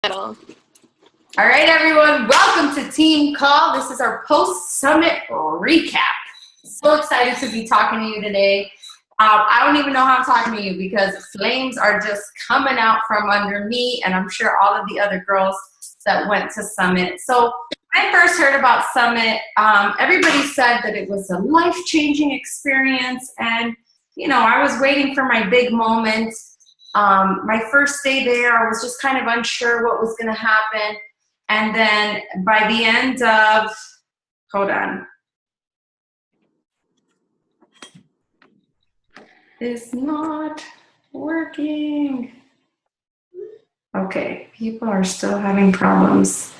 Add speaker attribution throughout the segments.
Speaker 1: All right, everyone, welcome to Team Call. This is our post-summit recap. So excited to be talking to you today. I don't even know how I'm talking to you because flames are just coming out from under me, and I'm sure all of the other girls that went to Summit. So when I first heard about Summit, everybody said that it was a life-changing experience, and I was waiting for my big moment. My first day there, I was just kind of unsure what was going to happen. And then by the end of, hold on. It's not working. Okay, people are still having problems.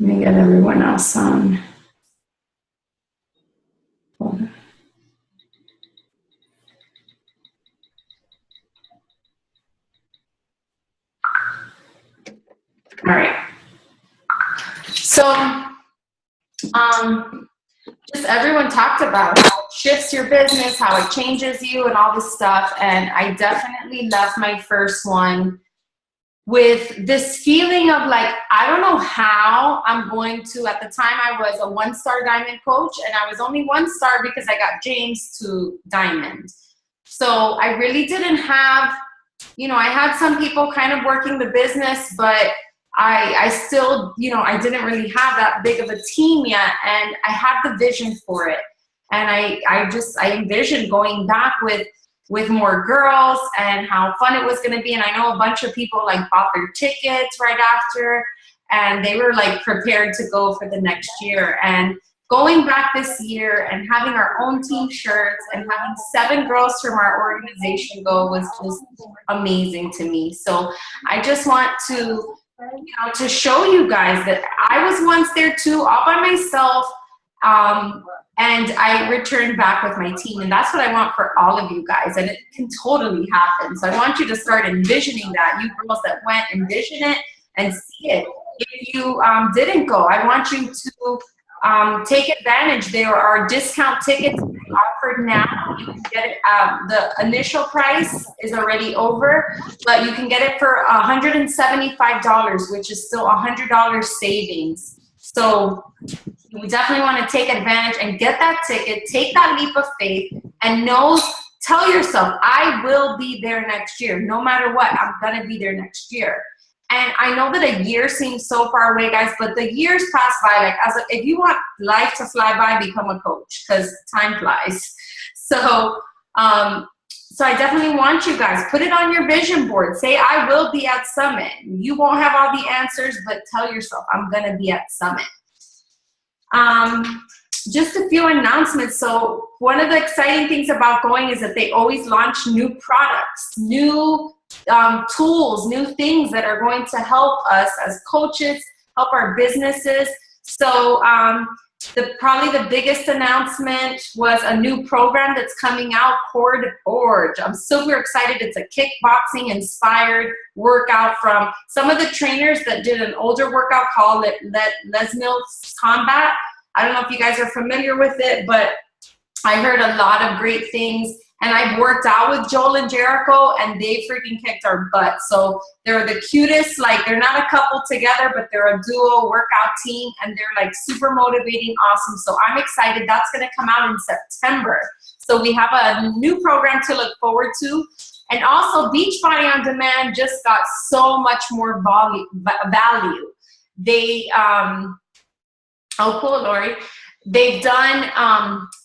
Speaker 1: Let me get everyone else on. Hold on. All right. So, just everyone talked about how it shifts your business, how it changes you, and all this stuff. And I definitely left my first one with this feeling of like, I don't know how I'm going to, at the time I was a 1-star diamond coach, and I was only 1-star because I got James to diamond. So I really didn't have, I had some people kind of working the business, but I still, I didn't really have that big of a team yet, and I had the vision for it. And I envisioned going back with more girls and how fun it was going to be. And I know a bunch of people like bought their tickets right after, and they were like prepared to go for the next year. And going back this year and having our own team shirts and having 7 girls from our organization go was just amazing to me. So I just want to show you guys that I was once there too, all by myself, and I returned back with my team, and that's what I want for all of you guys, and it can totally happen. So I want you to start envisioning that. You girls that went, envision it and see it. If you didn't go, I want you to take advantage. There are discount tickets offered now. You can get it. The initial price is already over, but you can get it for $175, which is still $100 savings. So we definitely want to take advantage and get that ticket. Take that leap of faith and tell yourself, I will be there next year. No matter what, I'm going to be there next year. And I know that a year seems so far away, guys, but the years pass by. If you want life to fly by, become a coach, because time flies. So, so I definitely want you guys, put it on your vision board. Say, I will be at Summit. You won't have all the answers, but tell yourself, I'm going to be at Summit. Just a few announcements. So one of the exciting things about going is that they always launch new products, new tools, new things that are going to help us as coaches, help our businesses. So probably the biggest announcement was a new program that's coming out, Core to Forge. I'm super excited. It's a kickboxing inspired workout from some of the trainers that did an older workout called Les Mills Combat. I don't know if you guys are familiar with it, but I heard a lot of great things. And I've worked out with Joel and Jericho, and they freaking kicked our butt. So they're the cutest. Like, they're not a couple together, but they're a duo workout team, and they're like super motivating, awesome. So I'm excited. That's going to come out in September. So we have a new program to look forward to. And also, Beachbody On Demand just got so much more value. They, oh, cool, Lori. They've done,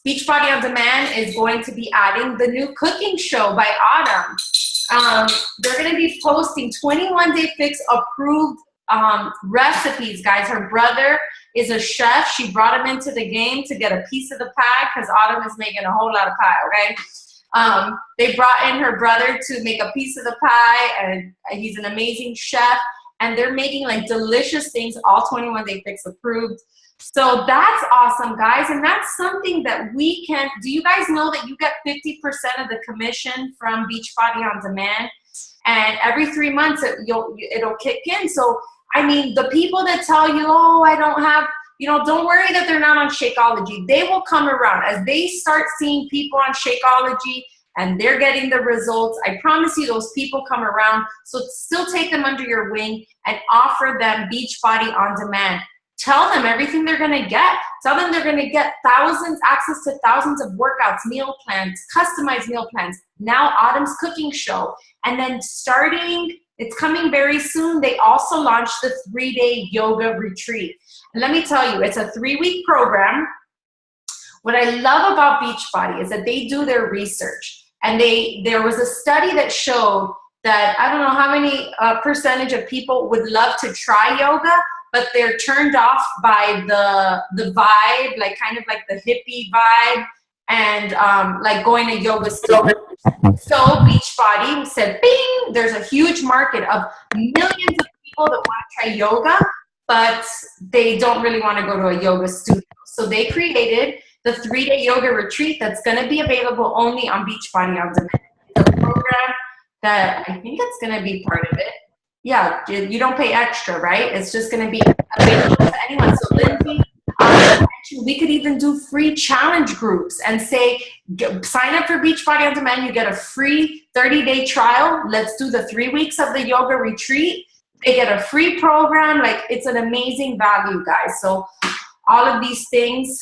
Speaker 1: Beachbody On Demand is going to be adding the new cooking show by Autumn. They're going to be posting 21 Day Fix approved recipes, guys. Her brother is a chef. She brought him into the game to get a piece of the pie because Autumn is making a whole lot of pie, okay? They brought in her brother to make a piece of the pie, and he's an amazing chef. And they're making like delicious things, all 21 Day Fix approved. So that's awesome, guys, and that's something that we can. Do you guys know that you get 50% of the commission from Beachbody On Demand, and every 3 months it'll kick in? So I mean, the people that tell you, oh, I don't have, don't worry that they're not on Shakeology. They will come around as they start seeing people on Shakeology and they're getting the results. I promise you those people come around. So still take them under your wing and offer them Beachbody on demand. Tell them everything they're gonna get. Tell them they're gonna get access to thousands of workouts, meal plans, customized meal plans, now Autumn's cooking show. And then it's coming very soon, they also launched the 3-day yoga retreat. And let me tell you, it's a 3-week program. What I love about Beachbody is that they do their research. And there was a study that showed that, I don't know how many percentage of people would love to try yoga, but they're turned off by the vibe, like kind of like the hippie vibe, and like going to yoga studio. So Beachbody said, bing, there's a huge market of millions of people that want to try yoga, but they don't really want to go to a yoga studio. So they created the 3-day yoga retreat that's going to be available only on Beachbody on demand. It's a program that I think it's going to be part of it. Yeah, you don't pay extra, right? It's just going to be available to anyone. So Lindsay, we could even do free challenge groups and say, sign up for Beachbody on Demand. You get a free 30-day trial. Let's do the 3 weeks of the yoga retreat. They get a free program. Like, it's an amazing value, guys. So all of these things.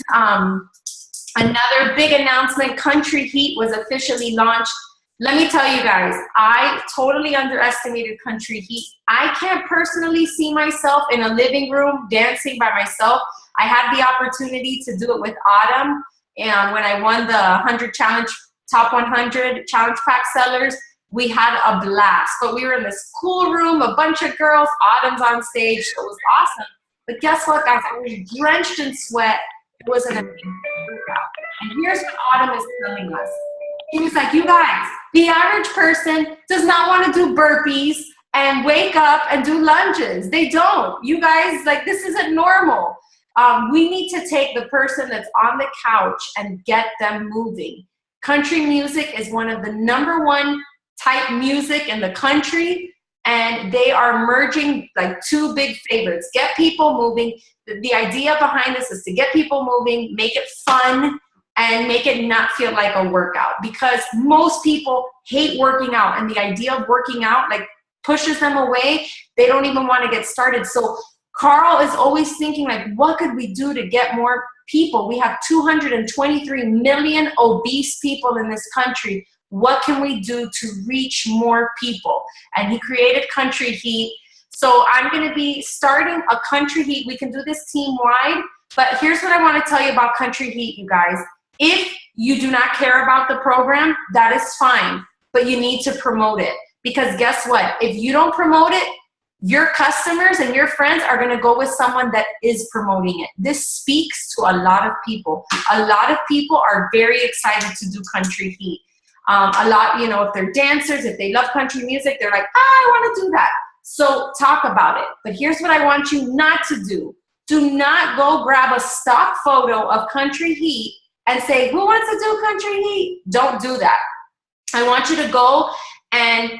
Speaker 1: Another big announcement, Country Heat was officially launched. Let me tell you guys, I totally underestimated Country Heat. I can't personally see myself in a living room dancing by myself. I had the opportunity to do it with Autumn, and when I won the 100 challenge, top 100 challenge pack sellers, we had a blast. But we were in this cool room, a bunch of girls, Autumn's on stage, so it was awesome. But guess what, guys? I was drenched in sweat. It was an amazing workout. And here's what Autumn is telling us. He was like, you guys, the average person does not want to do burpees and wake up and do lunges. They don't. You guys, like, this isn't normal. We need to take the person that's on the couch and get them moving. Country music is one of the #1 type music in the country, and they are merging like 2 big favorites. Get people moving. The idea behind this is to get people moving, make it fun, and make it not feel like a workout, because most people hate working out, and the idea of working out like pushes them away. They don't even want to get started. So Carl is always thinking, like, what could we do to get more people? We have 223 million obese people in this country. What can we do to reach more people? And he created Country Heat. So I'm going to be starting a Country Heat. We can do this team-wide, but here's what I want to tell you about Country Heat, you guys. If you do not care about the program, that is fine, but you need to promote it. Because guess what? If you don't promote it, your customers and your friends are going to go with someone that is promoting it. This speaks to a lot of people. A lot of people are very excited to do Country Heat. A lot, you know, if they're dancers, if they love country music, they're like, I want to do that. So talk about it. But here's what I want you not to do. Do not go grab a stock photo of Country Heat and say, who wants to do Country Heat? Don't do that. I want you to go, and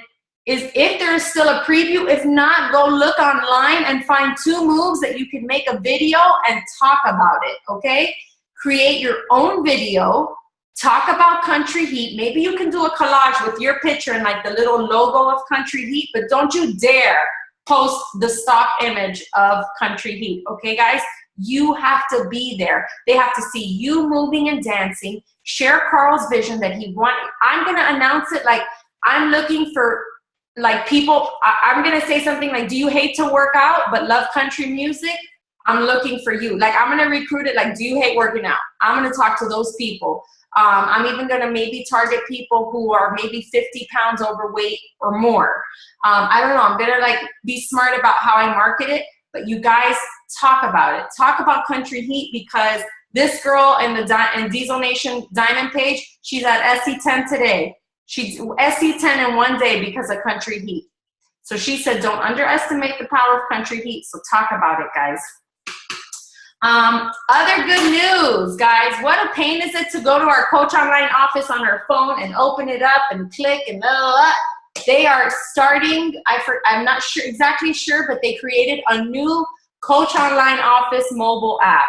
Speaker 1: if there is still a preview, if not, go look online and find 2 moves that you can make a video and talk about it, okay? Create your own video, talk about Country Heat. Maybe you can do a collage with your picture and like the little logo of Country Heat, but don't you dare post the stock image of Country Heat, okay, guys? You have to be there. They have to see you moving and dancing. Share Carl's vision that he wanted. I'm going to announce it like, I'm looking for like people. I'm going to say something like, do you hate to work out but love country music? I'm looking for you. Like, I'm going to recruit it like, do you hate working out? I'm going to talk to those people. I'm even going to maybe target people who are maybe 50 pounds overweight or more. I don't know. I'm going to like be smart about how I market it. But you guys talk about it. Talk about Country Heat, because this girl in the Diesel Nation Diamond page, she's at SC10 today. She's SC10 in 1 day because of Country Heat. So she said, don't underestimate the power of Country Heat. So talk about it, guys. Other good news, guys. What a pain is it to go to our Coach Online office on our phone and open it up and click and blah, blah, blah. They are starting, I'm not exactly sure, but they created a new Coach Online Office mobile app.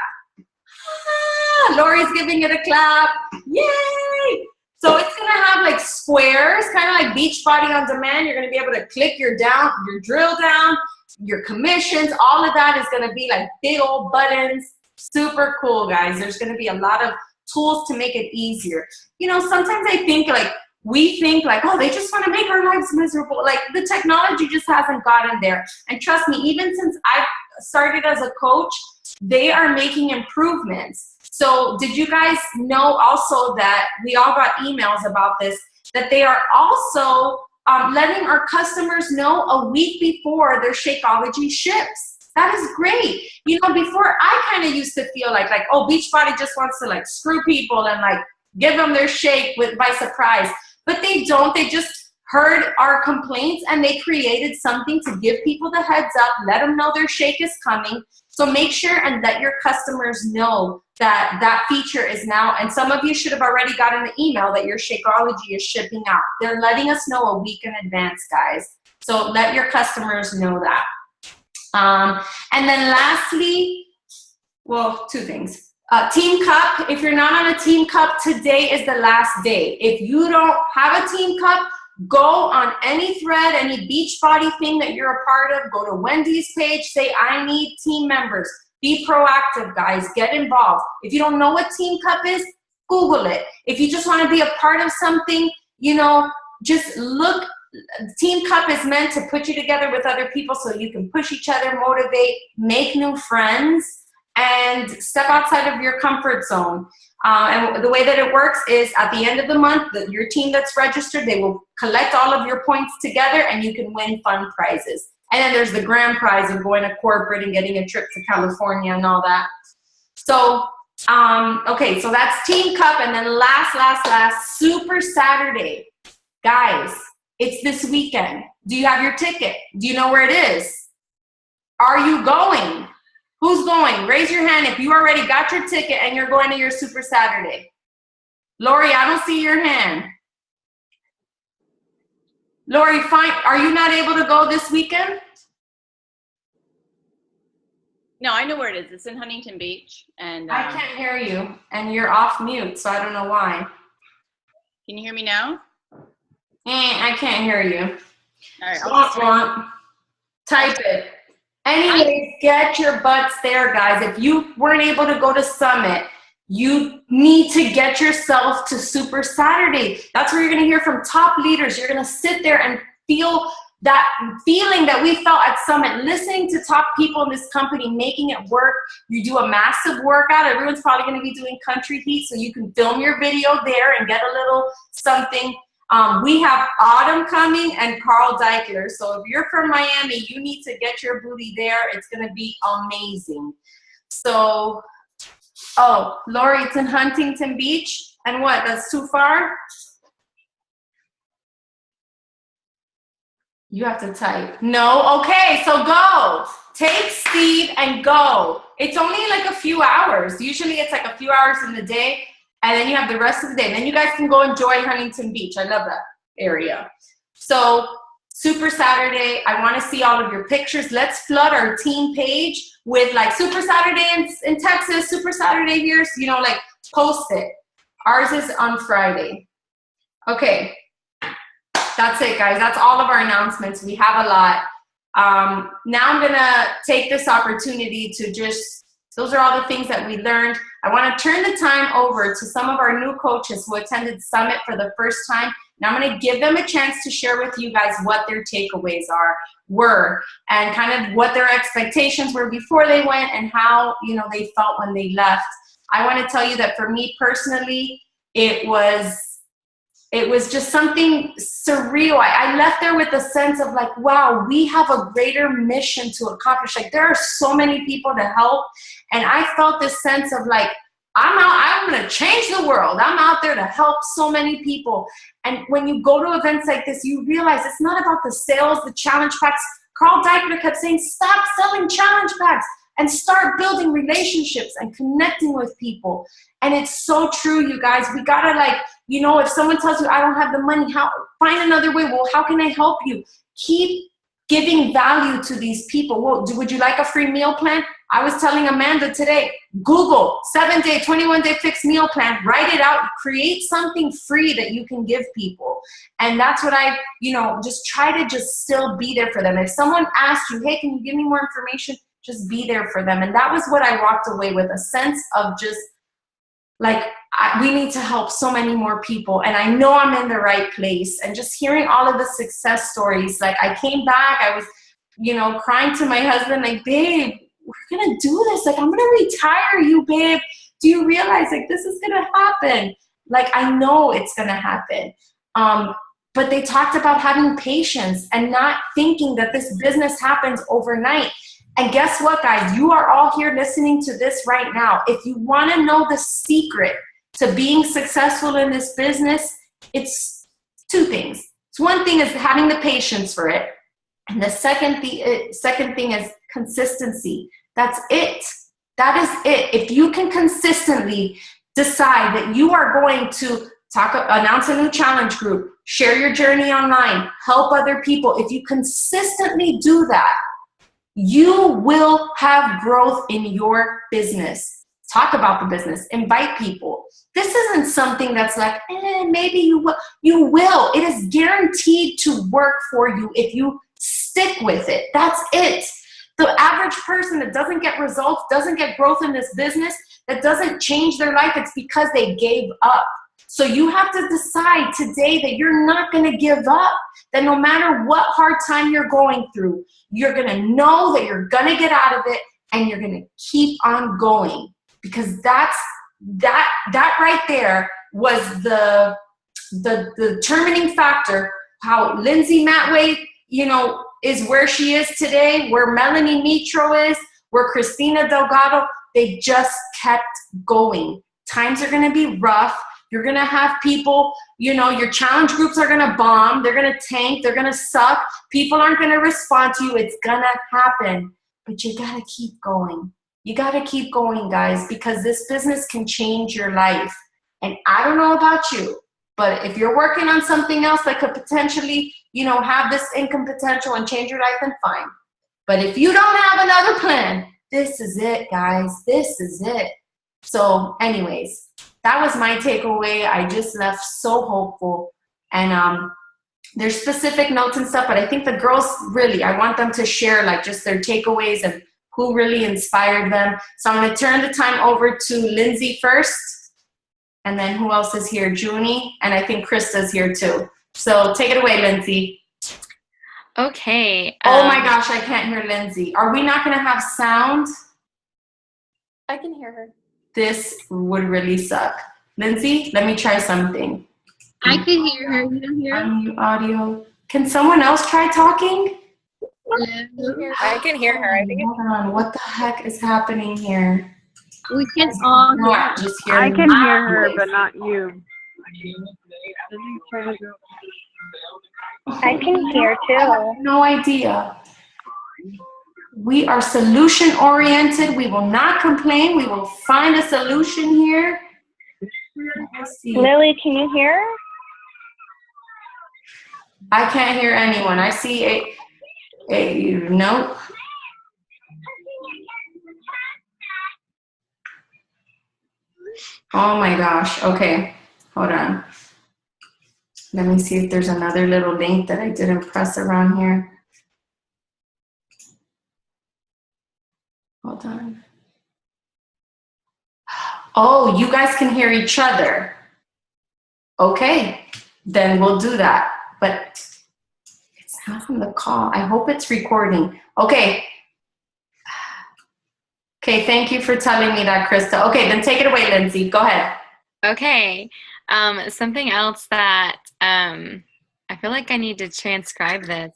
Speaker 1: Lori's giving it a clap. Yay! So it's gonna have like squares, kind of like Beachbody on Demand. You're gonna be able to click your drill down, your commissions, all of that is gonna be like big old buttons. Super cool, guys. There's gonna be a lot of tools to make it easier. You know, sometimes I think like, we think like, oh, they just want to make our lives miserable. Like the technology just hasn't gotten there. And trust me, even since I started as a coach, they are making improvements. So did you guys know also that we all got emails about this, that they are also letting our customers know a week before their Shakeology ships. That is great. You know, before I kind of used to feel like, oh, Beachbody just wants to like screw people and like give them their shake by surprise. But they don't. They just heard our complaints and they created something to give people the heads up, let them know their shake is coming. So make sure and let your customers know that that feature is now, and some of you should have already gotten the email that your Shakeology is shipping out. They're letting us know a week in advance, guys. So let your customers know that. And then lastly, well, two things. Team Cup, if you're not on a Team Cup, today is the last day. If you don't have a Team Cup, go on any thread, any Beachbody thing that you're a part of, go to Wendy's page, say, I need team members. Be proactive, guys. Get involved. If you don't know what Team Cup is, Google it. If you just want to be a part of something, you know, just look. Team Cup is meant to put you together with other people so you can push each other, motivate, make new friends, and step outside of your comfort zone. And the way that it works is at the end of the month, your team that's registered, they will collect all of your points together and you can win fun prizes. And then there's the grand prize of going to corporate and getting a trip to California and all that. So, okay, so that's Team Cup. And then last, Super Saturday. Guys, it's this weekend. Do you have your ticket? Do you know where it is? Are you going? Who's going? Raise your hand if you already got your ticket and you're going to your Super Saturday. Lori, I don't see your hand. Lori, fine. Are you not able to go this weekend?
Speaker 2: No, I know where it is. It's in Huntington Beach. And
Speaker 1: I can't hear you, and you're off mute, so I don't know why.
Speaker 2: Can you hear me now?
Speaker 1: I can't hear you.
Speaker 2: All right.
Speaker 1: Type it. Anyways, get your butts there, guys. If you weren't able to go to Summit, you need to get yourself to Super Saturday. That's where you're going to hear from top leaders. You're going to sit there and feel that feeling that we felt at Summit, listening to top people in this company, making it work. You do a massive workout. Everyone's probably going to be doing country heat, so you can film your video there and get a little something. We have Autumn coming and Carl Deichler. So if you're from Miami, you need to get your booty there. It's going to be amazing. So, oh, Lori, it's in Huntington Beach. And what? That's too far? You have to type. No? Okay, so go. Take Steve and go. It's only like a few hours. Usually it's like a few hours in the day. And then you have the rest of the day. Then you guys can go enjoy Huntington Beach. I love that area. So Super Saturday, I want to see all of your pictures. Let's flood our team page with like Super Saturday in Texas, Super Saturday here. So, you know, like post it. Ours is on Friday. Okay. That's it, guys. That's all of our announcements. We have a lot. Now I'm going to take this opportunity to just, those are all the things that we learned. I want to turn the time over to some of our new coaches who attended Summit for the first time. And I'm going to give them a chance to share with you guys what their takeaways were and kind of what their expectations were before they went and how, you know, they felt when they left. I want to tell you that for me personally, it was just something surreal. I left there with a sense of like, wow, we have a greater mission to accomplish. Like there are so many people to help. And I felt this sense of like, I'm going to change the world. I'm out there to help so many people. And when you go to events like this, you realize it's not about the sales, the challenge packs. Carl Deichler kept saying, stop selling challenge packs and start building relationships and connecting with people. And it's so true, you guys. We got to like, you know, if someone tells you I don't have the money, find another way. Well, how can I help you? Keep giving value to these people. Well, would you like a free meal plan? I was telling Amanda today, Google 7-day, 21-day fixed meal plan, write it out, create something free that you can give people. And that's what I, just try to just still be there for them. If someone asks you, hey, can you give me more information? Just be there for them. And that was what I walked away with, a sense of just like, we need to help so many more people. And I know I'm in the right place. And just hearing all of the success stories, like I came back, I was, crying to my husband, like, babe, we're going to do this. Like, I'm going to retire you, babe. Do you realize, like, this is going to happen? Like, I know it's going to happen. But they talked about having patience and not thinking that this business happens overnight. And guess what, guys? You are all here listening to this right now. If you want to know the secret to being successful in this business, it's two things. So one thing is having the patience for it. And the second thing is consistency. That's it. That is it. If you can consistently decide that you are going to announce a new challenge group, share your journey online, help other people, if you consistently do that, you will have growth in your business. Talk about the business. Invite people. This isn't something that's like, maybe you will. You will. It is guaranteed to work for you if you stick with it. That's it. The average person that doesn't get results, doesn't get growth in this business, that doesn't change their life, it's because they gave up. So you have to decide today that you're not going to give up, that no matter what hard time you're going through, you're going to know that you're going to get out of it and you're going to keep on going. Because that right there was the determining factor how Lindsay Matway, is where she is today, where Melanie Mitro is, where Christina Delgado, they just kept going. Times are going to be rough. You're going to have people, your challenge groups are going to bomb. They're going to tank. They're going to suck. People aren't going to respond to you. It's going to happen. But you got to keep going. You got to keep going, guys, because this business can change your life. And I don't know about you, but if you're working on something else that could potentially, have this income potential and change your life, then fine. But if you don't have another plan, this is it, guys. This is it. So anyways, that was my takeaway. I just left so hopeful. And there's specific notes and stuff, but I think the girls really, I want them to share like just their takeaways and who really inspired them. So I'm going to turn the time over to Lindsay first. And then who else is here? Junie. And I think Krista's here too. So take it away, Lindsay.
Speaker 2: Okay.
Speaker 1: Oh my gosh, I can't hear Lindsay. Are we not going to have sound?
Speaker 3: I can hear her.
Speaker 1: This would really suck. Lindsay, let me try something.
Speaker 4: I can hear her. You don't hear her?
Speaker 1: Unmute audio. Can someone else try talking?
Speaker 3: I can hear her. I think
Speaker 1: Hold on. What the heck is happening here?
Speaker 4: We can all hear her.
Speaker 1: Just hear
Speaker 5: I can
Speaker 1: my
Speaker 5: hear her,
Speaker 1: voice.
Speaker 5: but not you.
Speaker 3: I can hear
Speaker 1: I have
Speaker 3: too.
Speaker 1: no idea. We are solution oriented. We will not complain. We will find a solution here. Let's see.
Speaker 3: Lily, can you hear?
Speaker 1: I can't hear anyone. I see a nope. Oh my gosh. Okay. Hold on. Let me see if there's another little link that I didn't press around here. Hold on. Oh, you guys can hear each other. Okay, then we'll do that. But it's not on the call. I hope it's recording. Okay. Okay, thank you for telling me that, Krista. Okay, then take it away, Lindsay. Go ahead.
Speaker 2: Okay. Something else that I feel like I need to transcribe this.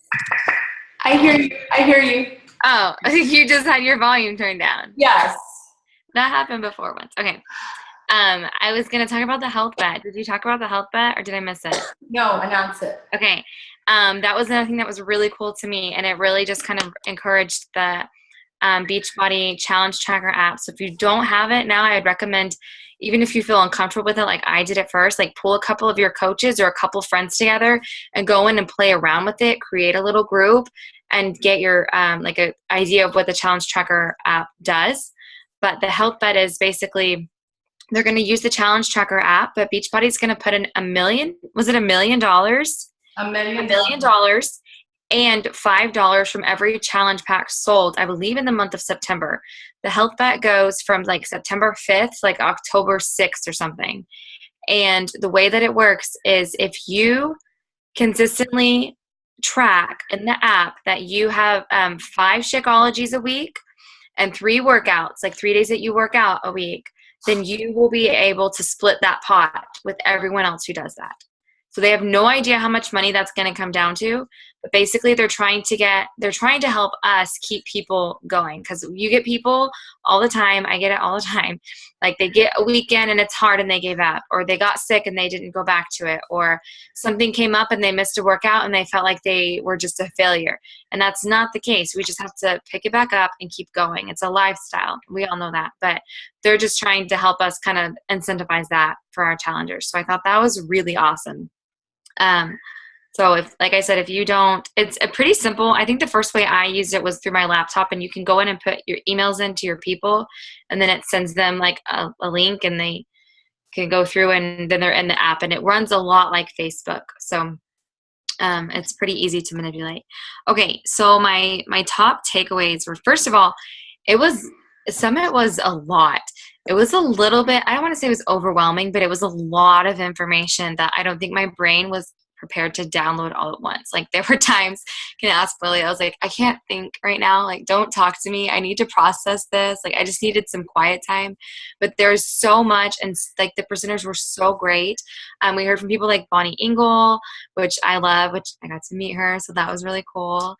Speaker 1: I hear you. I hear you.
Speaker 2: Oh, you just had your volume turned down.
Speaker 1: Yes.
Speaker 2: That happened before once. Okay. I was going to talk about the health bet. Did you talk about the health bet or did I miss it?
Speaker 1: No, announce it.
Speaker 2: Okay. That was another thing that was really cool to me, and it really just kind of encouraged the Beachbody Challenge Tracker app. So if you don't have it now, I'd recommend, even if you feel uncomfortable with it, like I did at first, like pull a couple of your coaches or a couple friends together and go in and play around with it, create a little group and get your like a idea of what the challenge tracker app does. But the health bet is basically they're going to use the challenge tracker app, but Beachbody's going to put in $1 million. Was it $1 million?
Speaker 1: $1 million.
Speaker 2: $1 million and $5 from every challenge pack sold, I believe, in the month of September. The health bet goes from like September 5th, like October 6th or something. And the way that it works is if you consistently track in the app that you have 5 Shakeologies a week and 3 workouts, like 3 days that you work out a week, then you will be able to split that pot with everyone else who does that. So they have no idea how much money that's going to come down to, but basically they're trying to help us keep people going, because you get people all the time. I get it all the time. Like they get a weekend and it's hard and they gave up, or they got sick and they didn't go back to it, or something came up and they missed a workout and they felt like they were just a failure. And that's not the case. We just have to pick it back up and keep going. It's a lifestyle. We all know that, but they're just trying to help us kind of incentivize that for our challengers. So I thought that was really awesome. So if, like I said, if you don't, it's a pretty simple. I think the first way I used it was through my laptop, and you can go in and put your emails into your people, and then it sends them like a link, and they can go through, and then they're in the app, and it runs a lot like Facebook. So, it's pretty easy to manipulate. Okay. So my top takeaways were, first of all, Summit was a lot. It was a little bit, I don't want to say it was overwhelming, but it was a lot of information that I don't think my brain was prepared to download all at once. Like there were times, can ask Lily, I was like, I can't think right now. Like, don't talk to me. I need to process this. Like, I just needed some quiet time. But there's so much, and like the presenters were so great. We heard from people like Bonnie Engel, which I love, which I got to meet her, so that was really cool.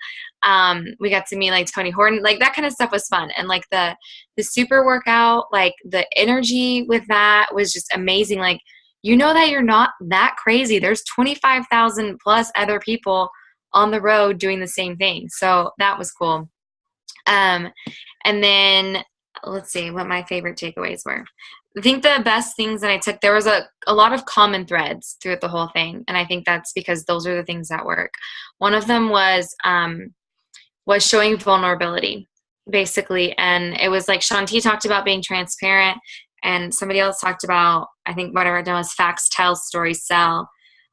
Speaker 2: We got to meet like Tony Horton, like that kind of stuff was fun. And like the super workout, like the energy with that was just amazing. Like, you know that you're not that crazy. There's 25,000 plus other people on the road doing the same thing. So that was cool. And then let's see what my favorite takeaways were. I think the best things that I took, there was a lot of common threads throughout the whole thing. And I think that's because those are the things that work. One of them was showing vulnerability, basically. And it was like Shanti talked about being transparent, and somebody else talked about, I think whatever it was, facts tell, stories sell.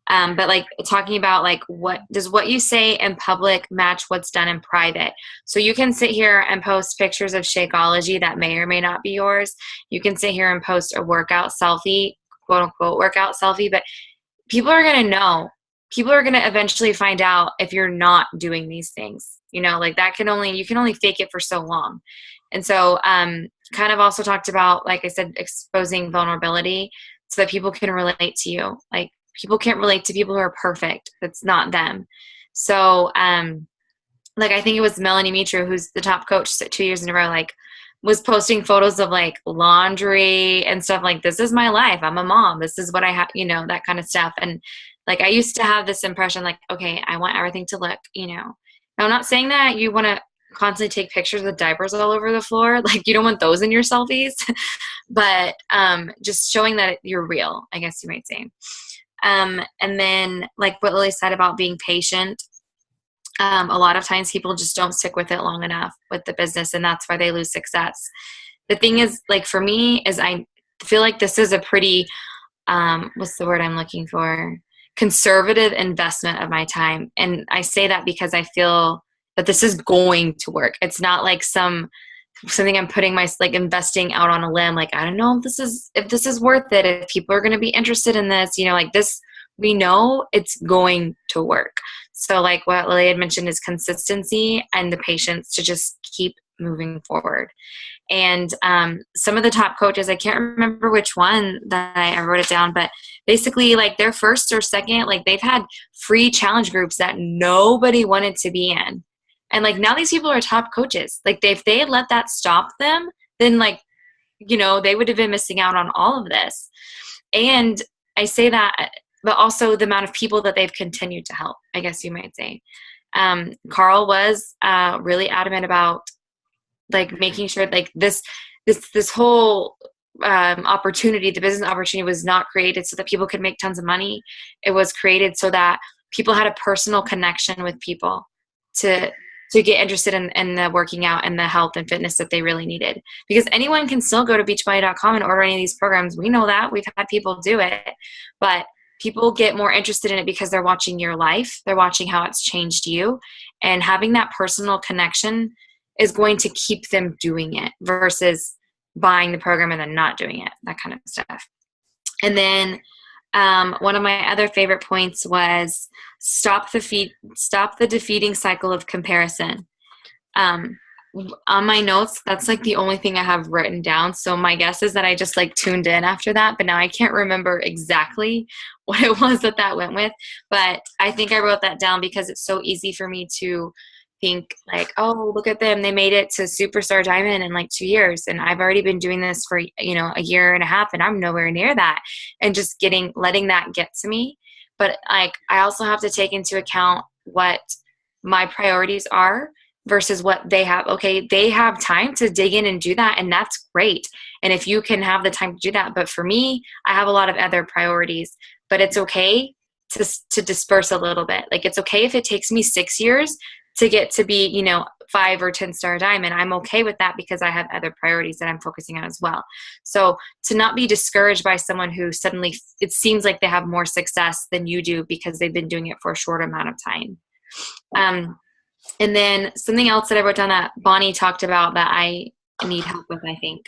Speaker 2: But like talking about like what you say in public match what's done in private. So you can sit here and post pictures of Shakeology that may or may not be yours. You can sit here and post a workout selfie, quote unquote workout selfie, but people are going to know. People are going to eventually find out if you're not doing these things. You know, like you can only fake it for so long. And so kind of also talked about, like I said, exposing vulnerability so that people can relate to you. Like people can't relate to people who are perfect. That's not them. So like I think it was Melanie Mitro, who's the top coach 2 years in a row, like was posting photos of like laundry and stuff like, this is my life. I'm a mom. This is what I have, you know, that kind of stuff. And like I used to have this impression like, okay, I want everything to look, you know. Now I'm not saying that you want to constantly take pictures with diapers all over the floor. Like you don't want those in your selfies, but just showing that you're real, I guess you might say. And then like what Lily said about being patient. A lot of times people just don't stick with it long enough with the business, and that's why they lose success. The thing is, like for me, is I feel like this is a pretty, what's the word I'm looking for? Conservative investment of my time. And I say that because I feel that this is going to work. It's not like something I'm putting investing out on a limb. Like, I don't know if this is worth it, if people are going to be interested in this, you know, like this, we know it's going to work. So like what Lily had mentioned is consistency and the patience to just keep moving forward. And some of the top coaches, I can't remember which one that I wrote it down, but basically like their first or second, like they've had free challenge groups that nobody wanted to be in. And like now these people are top coaches. Like if they had let that stop them, then like, you know, they would have been missing out on all of this. And I say that, but also the amount of people that they've continued to help, I guess you might say. Carl was really adamant about like making sure like this whole opportunity, the business opportunity was not created so that people could make tons of money. It was created so that people had a personal connection with people to to get interested in the working out and the health and fitness that they really needed. Because anyone can still go to beachbody.com and order any of these programs. We know that. We've had people do it. But people get more interested in it because they're watching your life. They're watching how it's changed you. And having that personal connection is going to keep them doing it versus buying the program and then not doing it, that kind of stuff. And then one of my other favorite points was stop the defeating cycle of comparison. On my notes, that's like the only thing I have written down. So my guess is that I just like tuned in after that, but now I can't remember exactly what it was that went with. But I think I wrote that down because it's so easy for me to think like, oh, look at them. They made it to Superstar Diamond in like 2 years. And I've already been doing this for, a year and a half and I'm nowhere near that. And just letting that get to me. But like, I also have to take into account what my priorities are versus what they have. Okay, they have time to dig in and do that, and that's great. And if you can have the time to do that, but for me, I have a lot of other priorities. But it's okay to disperse a little bit. Like it's okay if it takes me 6 years to get to be, 5 or 10-star diamond. I'm okay with that because I have other priorities that I'm focusing on as well. So to not be discouraged by someone who suddenly it seems like they have more success than you do because they've been doing it for a short amount of time. And then something else that I wrote down that Bonnie talked about that I need help with, I think,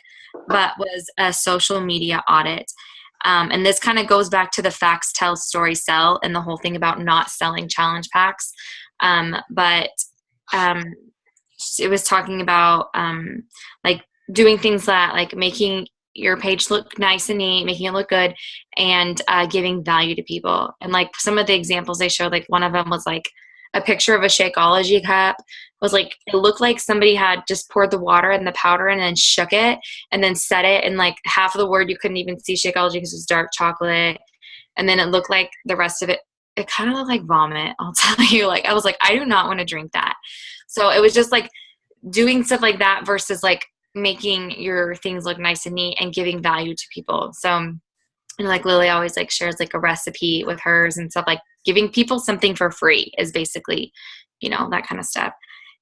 Speaker 2: but was a social media audit. And this kind of goes back to the facts tell, story sell, and the whole thing about not selling challenge packs. But it was talking about like doing things that like making your page look nice and neat, making it look good, and giving value to people. And like some of the examples they showed, like one of them was like a picture of a Shakeology cup. Was like, it looked like somebody had just poured the water and the powder and then shook it and then set it, and like half of the word you couldn't even see Shakeology because it was dark chocolate, and then it looked like the rest of it kind of looked like vomit. I'll tell you, like I was like, I do not want to drink that. So it was just like doing stuff like that versus like making your things look nice and neat and giving value to people. So like Lily always like shares like a recipe with hers and stuff, like giving people something for free is basically, that kind of stuff.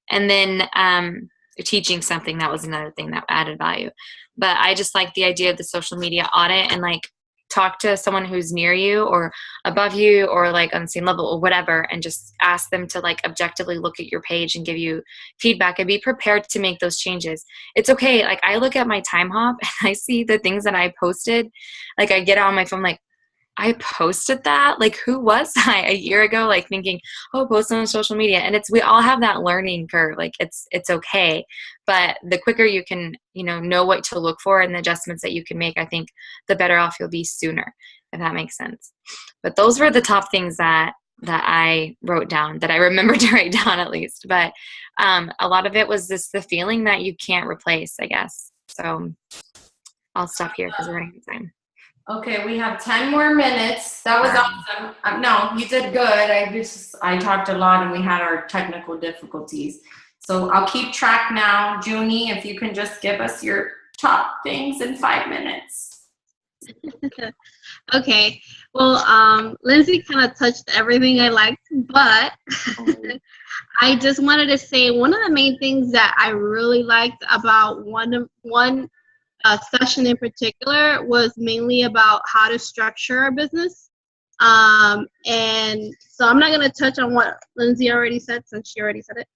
Speaker 2: And then teaching something, that was another thing that added value. But I just like the idea of the social media audit and like talk to someone who's near you or above you or like on the same level or whatever, and just ask them to like objectively look at your page and give you feedback and be prepared to make those changes. It's okay. Like I look at my time hop and I see the things that I posted. Like I get on my phone like, I posted that? Like who was I a year ago? Like thinking, oh, post on social media. And we all have that learning curve. Like it's okay. But the quicker you can, know what to look for and the adjustments that you can make, I think the better off you'll be sooner, if that makes sense. But those were the top things that I wrote down, that I remembered to write down at least. But a lot of it was just the feeling that you can't replace, I guess. So I'll stop here because we're running out of time.
Speaker 1: Okay, we have 10 more minutes. That was awesome. No, you did good. I talked a lot and we had our technical difficulties. So I'll keep track now. Junie, if you can just give us your top things in 5 minutes.
Speaker 4: Okay. Well, Lindsay kind of touched everything I liked, but I just wanted to say one of the main things that I really liked about one session in particular was mainly about how to structure our business. And so I'm not going to touch on what Lindsay already said since she already said it.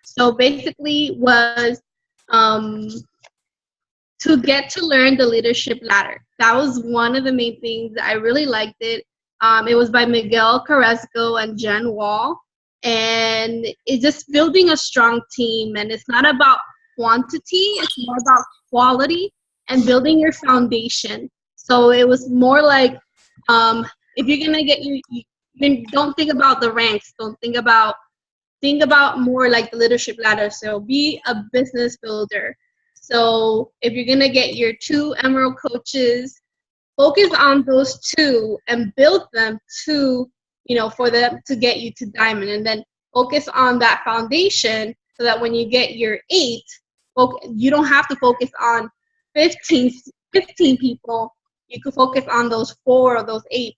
Speaker 4: So basically was to get to learn the leadership ladder. That was one of the main things that I really liked it. It was by Miguel Carrasco and Jen Wall. And it's just building a strong team. And it's not about quantity, it's more about quality and building your foundation. So it was more like, if you're gonna get you don't think about the ranks, think about more like the leadership ladder. So be a business builder. So if you're gonna get your 2 Emerald coaches, focus on those 2 and build them to, for them to get you to diamond, and then focus on that foundation so that when you get your 8, you don't have to focus on 15 people. You can focus on those 4 or those 8.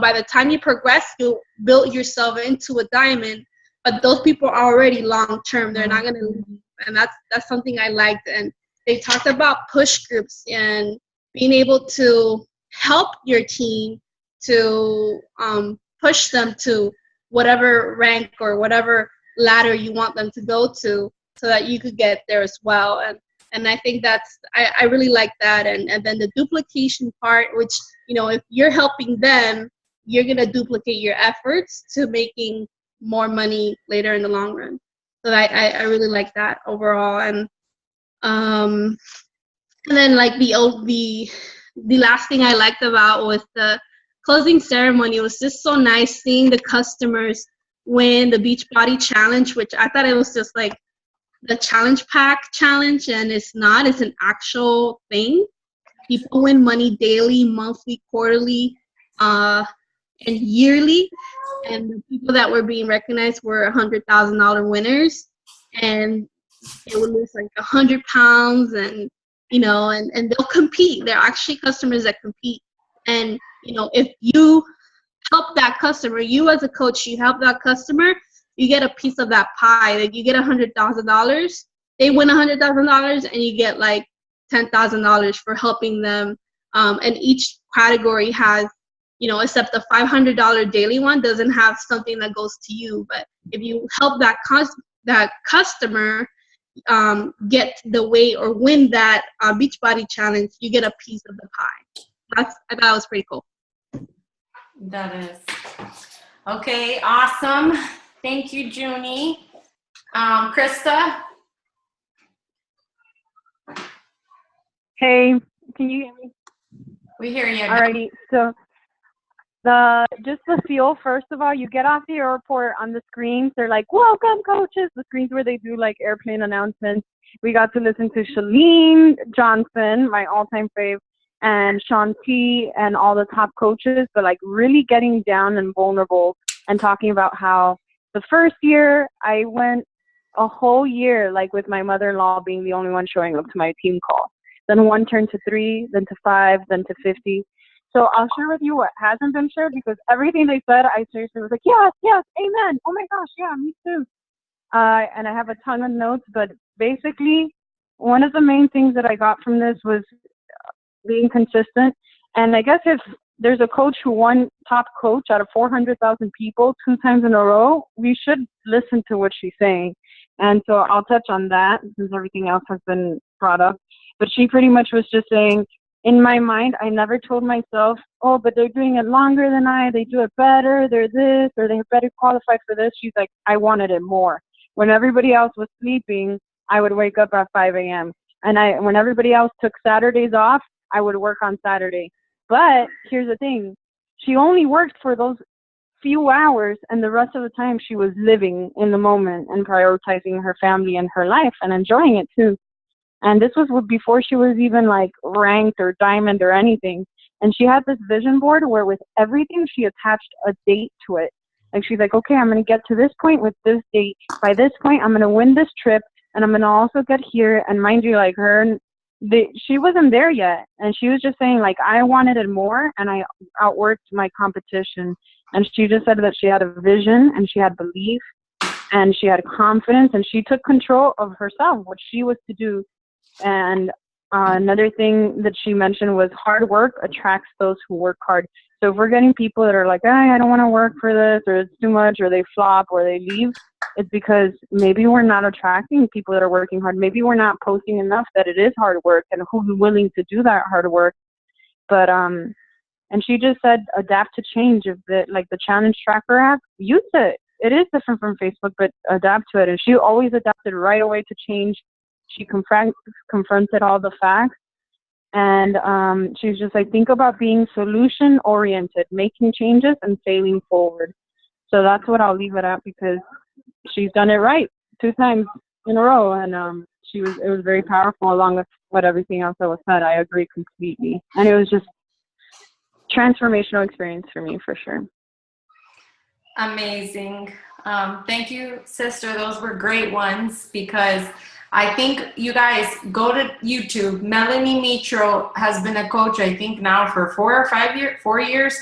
Speaker 4: By the time you progress, you'll build yourself into a diamond but those people are already long term. They're not going to leave, and that's something I liked. And they talked about push groups and being able to help your team to push them to whatever rank or whatever ladder you want them to go to, so that you could get there as well. And I think I really like that. And then the duplication part, which, you know, if you're helping them, you're going to duplicate your efforts to making more money later in the long run. So I really like that overall. And then like the last thing I liked about was the closing ceremony. It was just so nice seeing the customers win the Beachbody Challenge, which I thought it was just like the challenge pack challenge, and it's not. It's an actual thing. People win money daily, monthly, quarterly, and yearly. And the people that were being recognized were $100,000 winners, and they would lose like 100 pounds, and you know, and they'll compete. They're actually customers that compete. And you know, if you help that customer, you as a coach, you help that customer, you get a piece of that pie. Like you get $100,000, they win $100,000, and you get like $10,000 for helping them. And each category has, you know, except the $500 daily one doesn't have something that goes to you. But if you help that customer get the weight or win that Beachbody Challenge, you get a piece of the pie. I thought that was pretty cool.
Speaker 1: That is. Okay, awesome. Thank you, Junie. Krista?
Speaker 5: Hey, can you hear me?
Speaker 1: We hear you.
Speaker 5: Alrighty, so just the feel, first of all, you get off the airport on the screens, they're like, welcome coaches, the screens where they do like airplane announcements. We got to listen to Shalene Johnson, my all-time fave, and Sean T, and all the top coaches, but like really getting down and vulnerable and talking about how the first year I went a whole year like with my mother-in-law being the only one showing up to my team call. Then 1 turned to 3, then to 5, then to 50. So I'll share with you what hasn't been shared, because everything they said, I seriously was like, yes, amen. Oh my gosh, yeah, me too. And I have a ton of notes, but basically one of the main things that I got from this was being consistent. And I guess if there's a coach who won top coach out of 400,000 people 2 times in a row, we should listen to what she's saying. And so I'll touch on that since everything else has been brought up. But she pretty much was just saying, in my mind, I never told myself, oh, but they're doing it longer than they do it better, they're this, or they're better qualified for this. She's like, I wanted it more. When everybody else was sleeping, I would wake up at 5 a.m. And when everybody else took Saturdays off, I would work on Saturday. But here's the thing. She only worked for those few hours, and the rest of the time she was living in the moment and prioritizing her family and her life and enjoying it too. And this was before she was even like ranked or diamond or anything. And she had this vision board where with everything she attached a date to it. Like she's like, okay, I'm going to get to this point with this date. By this point, I'm going to win this trip, and I'm going to also get here. And mind you, like she wasn't there yet. And she was just saying like, I wanted it more, and I outworked my competition. And she just said that she had a vision, and she had belief, and she had confidence, and she took control of herself, what she was to do. And another thing that she mentioned was hard work attracts those who work hard. So if we're getting people that are like, I don't want to work for this, or it's too much, or they flop, or they leave, it's because maybe we're not attracting people that are working hard. Maybe we're not posting enough that it is hard work and who's willing to do that hard work. But and she just said adapt to change. If the challenge tracker app, use it. It is different from Facebook, but adapt to it. And she always adapted right away to change. She confronted all the facts, and she's just like, think about being solution oriented, making changes and failing forward. So that's what I'll leave it at, because she's done it right 2 times in a row, and it was very powerful, along with what everything else that was said. I agree completely, and it was just transformational experience for me, for sure.
Speaker 1: Amazing. Thank you, sister. Those were great ones, because I think you guys go to YouTube. Melanie Mitro has been a coach, I think now for 4 or 5 years, 4 years.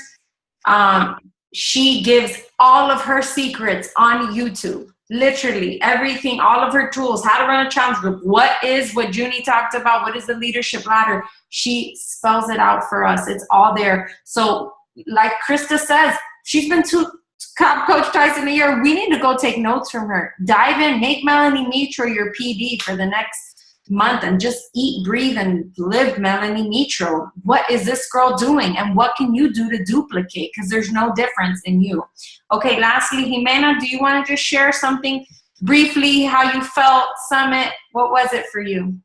Speaker 1: she gives all of her secrets on YouTube. Literally everything, all of her tools, how to run a challenge group, what Junie talked about, what is the leadership ladder. She spells it out for us. It's all there. So like Krista says, she's been to Coach twice in a year. We need to go take notes from her. Dive in, make Melanie Mitro your PD for the next month and just eat, breathe, and live Melanie Mitro. What is this girl doing? And what can you do to duplicate? Because there's no difference in you. Okay, lastly, Jimena, do you want to just share something briefly, how you felt Summit? What was it for you?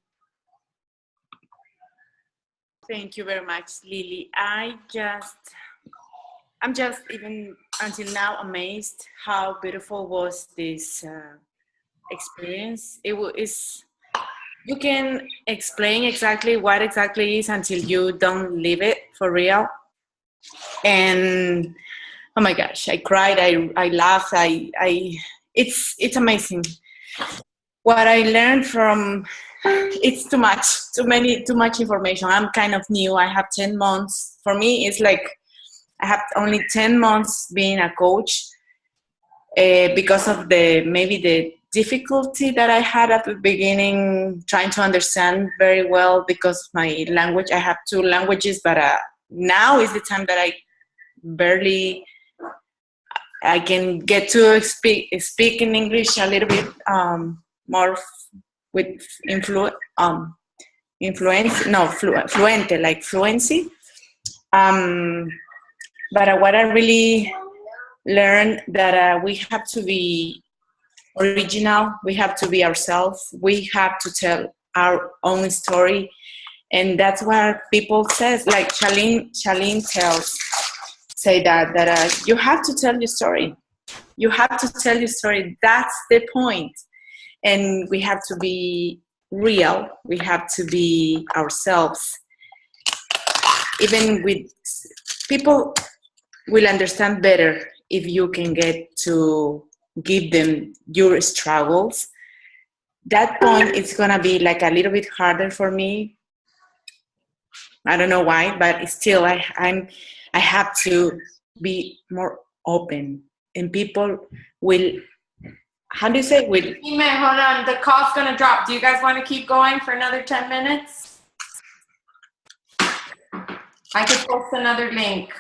Speaker 6: Thank you very much, Lily. I'm just even until now amazed how beautiful was this experience. You can explain exactly what exactly is until you don't live it for real. And oh my gosh, I cried, I laughed, it's amazing. What I learned from, it's too much information. I'm kind of new. I have 10 months. For me, it's like I have only 10 months being a coach because of maybe the difficulty that I had at the beginning, trying to understand very well because of my language. I have 2 languages, but now is the time that I can get to speak in English a little bit more with fluency. But what I really learned that we have to be original, we have to be ourselves, we have to tell our own story, and that's what people says, like Charlene say that you have to tell your story. You have to tell your story. That's the point. And we have to be real. We have to be ourselves. Even with people will understand better if you can get to give them your struggles. That point is gonna be like a little bit harder for me. I don't know why, but still I have to be more open, and people will, how do you say, will.
Speaker 1: Hold on, the call's gonna drop. Do you guys want to keep going for another 10 minutes? I could post another link.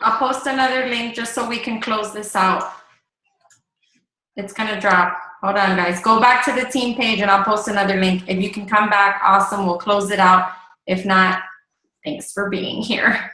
Speaker 1: I'll post another link just so we can close this out. It's gonna drop. Hold on, guys. Go back to the team page and I'll post another link. If you can come back, awesome. We'll close it out. If not, thanks for being here.